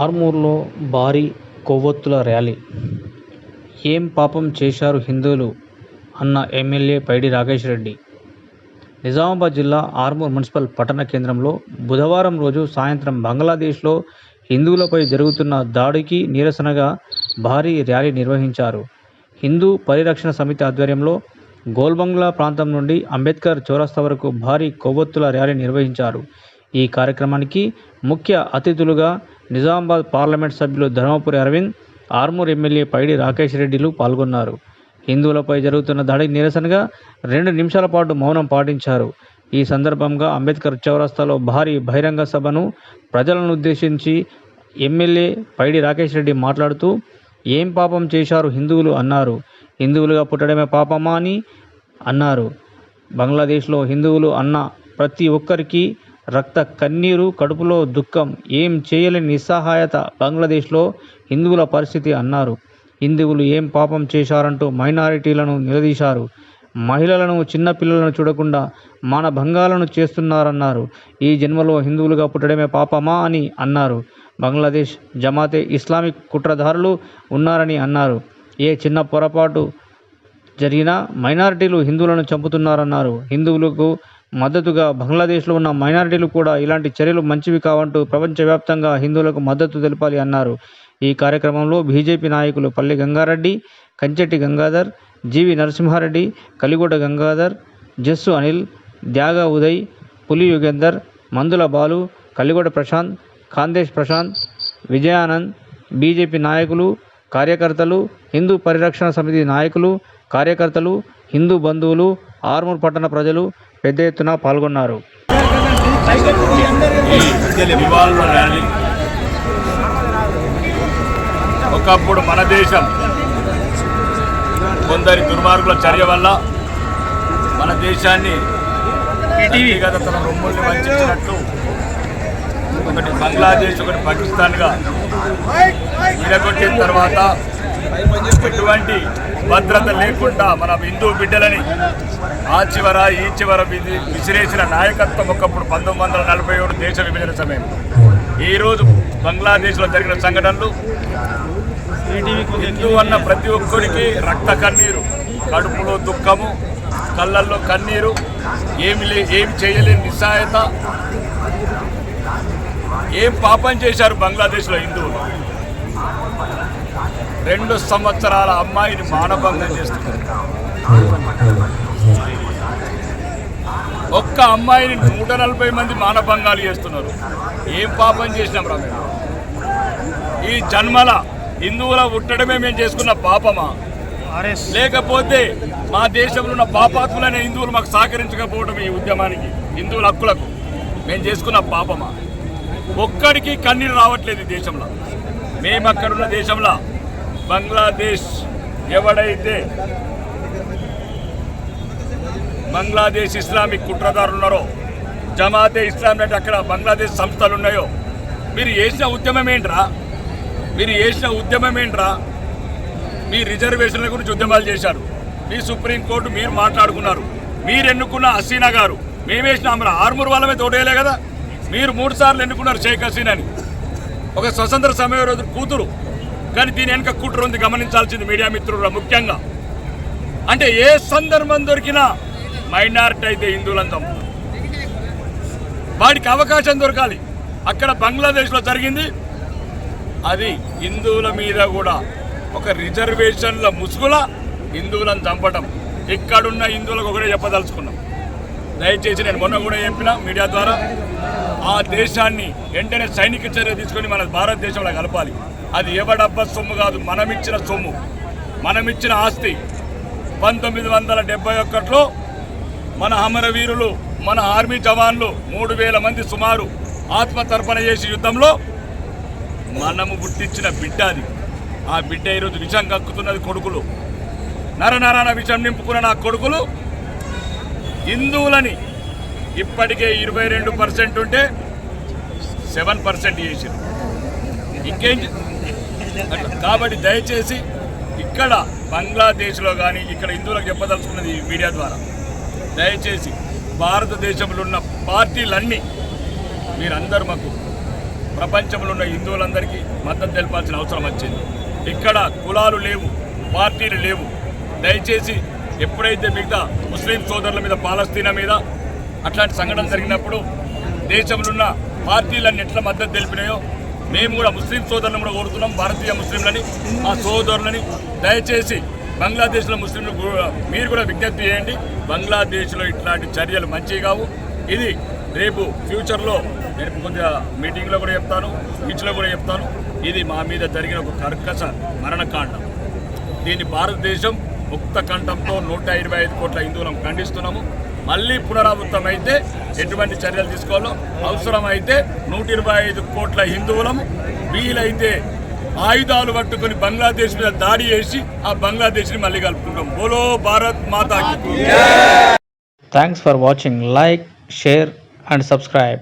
ఆర్మూర్లో భారీ కొవ్వొత్తుల ర్యాలీ. ఏం పాపం చేశారు హిందువులు అన్న ఎమ్మెల్యే పైడి రాకేష్ రెడ్డి. నిజామాబాద్ జిల్లా ఆర్మూర్ మున్సిపల్ పట్టణ కేంద్రంలో బుధవారం రోజు సాయంత్రం బంగ్లాదేశ్లో హిందువులపై జరుగుతున్న దాడికి నిరసనగా భారీ ర్యాలీ నిర్వహించారు. హిందూ పరిరక్షణ సమితి ఆధ్వర్యంలో గోల్బంగ్లా ప్రాంతం నుండి అంబేద్కర్ చౌరస్తా వరకు భారీ కొవ్వొత్తుల ర్యాలీ నిర్వహించారు. ఈ కార్యక్రమానికి ముఖ్య అతిథులుగా నిజామాబాద్ పార్లమెంట్ సభ్యులు ధర్మపురి అరవింద్, ఆర్మూర్ ఎమ్మెల్యే పైడి రాకేష్ రెడ్డిలు పాల్గొన్నారు. హిందువులపై జరుగుతున్న దాడికి నిరసనగా 2 నిమిషాల పాటు మౌనం పాటించారు. ఈ సందర్భంగా అంబేద్కర్ చౌరస్తాలో భారీ బహిరంగ సభను ప్రజలను ఉద్దేశించి ఎమ్మెల్యే పైడి రాకేష్ రెడ్డి మాట్లాడుతూ, ఏం పాపం చేశారు హిందువులు అన్నారు. హిందువులుగా పుట్టడమే పాపమా అని అన్నారు. బంగ్లాదేశ్లో హిందువులు అన్న ప్రతి ఒక్కరికి రక్త కన్నీరు, కడుపులో దుఃఖం, ఏం చేయలేని నిస్సహాయత బంగ్లాదేశ్లో హిందువుల పరిస్థితి అన్నారు. హిందువులు ఏం పాపం చేశారంటూ మైనారిటీలను నిలదీశారు. మహిళలను, చిన్నపిల్లలను చూడకుండా మానభంగాలను చేస్తున్నారన్నారు. ఈ జన్మలో హిందువులుగా పుట్టడమే పాపమా అని అన్నారు. బంగ్లాదేశ్ జమాతే ఇస్లామిక్ కుట్రదారులు ఉన్నారని అన్నారు. ఏ చిన్న పొరపాటు జరిగినా మైనారిటీలు హిందువులను చంపుతున్నారన్నారు. హిందువులకు మద్దతుగా బంగ్లాదేశ్లో ఉన్న మైనారిటీలు కూడా ఇలాంటి చర్యలు మంచివి కావంటూ ప్రపంచవ్యాప్తంగా హిందువులకు మద్దతు తెలపాలి అన్నారు. ఈ కార్యక్రమంలో బీజేపీ నాయకులు పల్లి గంగారెడ్డి, కంచెట్టి గంగాధర్, జీవి నరసింహారెడ్డి, కలిగొడ గంగాధర్, జస్సు అనిల్, త్యాగ ఉదయ్, పులి యుగేందర్, మందుల బాలు, కలిగొడ ప్రశాంత్, ఖాందేశ్ ప్రశాంత్, విజయానంద్, బీజేపీ నాయకులు, కార్యకర్తలు, హిందూ పరిరక్షణ సమితి నాయకులు, కార్యకర్తలు, హిందూ బంధువులు, ఆర్మూర్ పట్టణ ప్రజలు పెద్ద ఎత్తున పాల్గొన్నారు. ఒకప్పుడు మన దేశం కొందరి దుర్మార్గుల చర్య వల్ల మన దేశాన్ని తన రొమ్ముల్ని వంచినట్టు ఒకటి బంగ్లాదేశ్, ఒకటి పాకిస్తాన్గా విడగొట్టిన తర్వాత ఎటువంటి భద్రత లేకుండా మన హిందూ బిడ్డలని ఆ చివర ఈ చివర విసిరేసిన నాయకత్వం ఒకప్పుడు 1947 దేశ విభజన సమయం. ఈరోజు బంగ్లాదేశ్లో జరిగిన సంఘటనలు హిందూ అన్న ప్రతి ఒక్కరికి రక్త కన్నీరు, కడుపులో దుఃఖము, కళ్ళల్లో కన్నీరు, ఏం చేయలేని నిస్సహాయత. ఏం పాపం చేశారు బంగ్లాదేశ్లో హిందువులు? 2 సంవత్సరాల అమ్మాయిని మానభంగం చేస్తున్నారు. ఒక్క అమ్మాయిని 140 మంది మానభంగాలు చేస్తున్నారు. ఏం పాపం చేసినాం రా మేము? ఈ జన్మల హిందువుల పుట్టడమే మేము చేసుకున్న పాపమా? లేకపోతే మా దేశంలో ఉన్న పాపాత్ములైన హిందువులు మాకు సహకరించకపోవడం ఈ ఉద్యమానికి, హిందువుల హక్కులకు మేము చేసుకున్న పాపమా? ఒక్కడికి కన్నీరు రావట్లేదు ఈ దేశంలో. మేము అక్కడున్న దేశంలో బంగ్లాదేశ్ ఎవడైతే బంగ్లాదేశ్ ఇస్లామిక్ కుట్రదారులు ఉన్నారో, జమాతే ఇస్లాం అంటే అక్కడ బంగ్లాదేశ్ సంస్థలు ఉన్నాయో, మీరు చేసిన ఉద్యమం ఏంట్రా? మీ రిజర్వేషన్ల గురించి ఉద్యమాలు చేశారు. మీ సుప్రీంకోర్టు మీరు మాట్లాడుకున్నారు. మీరు ఎన్నుకున్న హసీనా గారు, మేమేసిన ఆర్మూర్ వాళ్ళమే తోటేయలే కదా. మీరు 3 సార్లు ఎన్నుకున్నారు షేక్ హసీనాని, ఒక స్వతంత్ర సమయ రోజు కూతురు. కానీ దీని వెనుక కుట్ర ఉంది, గమనించాల్సింది మీడియా మిత్రులు ముఖ్యంగా. అంటే ఏ సందర్భం దొరికినా మైనారిటీ అయితే హిందువులంతా వాడికి అవకాశం దొరకాలి. అక్కడ బంగ్లాదేశ్లో జరిగింది అది హిందువుల మీద కూడా ఒక రిజర్వేషన్ల ముసుగుల హిందువులను చంపడం. ఇక్కడున్న హిందువులకు ఒకటే చెప్పదలుచుకున్నాం. దయచేసి నేను మొన్న కూడా చెప్పిన మీడియా ద్వారా, ఆ దేశాన్ని వెంటనే సైనిక చర్య తీసుకొని మన భారతదేశంలో కలపాలి. అది ఎవడబ్బ సొమ్ము కాదు, మనమిచ్చిన సొమ్ము, మనమిచ్చిన ఆస్తి. 1971లో మన అమరవీరులు, మన ఆర్మీ జవాన్లు 3000 మంది సుమారు ఆత్మతర్పణ చేసి యుద్ధంలో మనము పుట్టించిన బిడ్డ అది. ఆ బిడ్డ ఈరోజు విషం కక్కుతున్నది. కొడుకులు నరనరాన విషం నింపుకున్న నా కొడుకులు హిందువులని ఇప్పటికే 22% ఉంటే 7% చేసారు. ఇంకేం? కాబట్టి దయచేసి ఇక్కడ బంగ్లాదేశ్లో కానీ ఇక్కడ హిందువులకు చెప్పదలుచుకున్నది ఈ మీడియా ద్వారా, దయచేసి భారతదేశంలో ఉన్న పార్టీలన్నీ మీరందరూ మాకు ప్రపంచంలో ఉన్న హిందువులందరికీ మద్దతు తెలపాల్సిన అవసరం వచ్చింది. ఇక్కడ కులాలు లేవు, పార్టీలు లేవు. దయచేసి ఎప్పుడైతే మిగతా ముస్లిం సోదరుల మీద, పాలస్తీనా మీద అట్లాంటి సంఘటన జరిగినప్పుడు దేశంలో ఉన్న పార్టీలన్నీ ఎట్లా మద్దతు తెలిపినాయో మేము కూడా ముస్లిం సోదరులను కూడా కోరుతున్నాం. భారతీయ ముస్లింలని, మా సోదరులని దయచేసి బంగ్లాదేశ్లో ముస్లింలు మీరు కూడా విజ్ఞప్తి చేయండి. బంగ్లాదేశ్లో ఇట్లాంటి చర్యలు మంచివి కావు. ఇది రేపు ఫ్యూచర్లో నేను కొద్దిగా మీటింగ్లో కూడా చెప్తాను, స్పీచ్లో కూడా చెప్తాను. ఇది మా మీద జరిగిన ఒక కర్కశ మరణకాండం. దీన్ని భారతదేశం ముక్త కంఠంతో 125 కోట్ల హిందువులను ఖండిస్తున్నాము. మళ్ళీ పునరావృతం అయితే ఎటువంటి చర్యలు తీసుకోవాలో, అవసరమైతే 125 కోట్ల హిందువులం వీలైతే ఆయుధాలు పట్టుకొని బంగ్లాదేశ్ మీద దాడి చేసి ఆ బంగ్లాదేశ్ని మళ్ళీ కలుపుకుంటాం. బోలో భారత్ మాతాకి. Thanks for watching. Like, share and subscribe.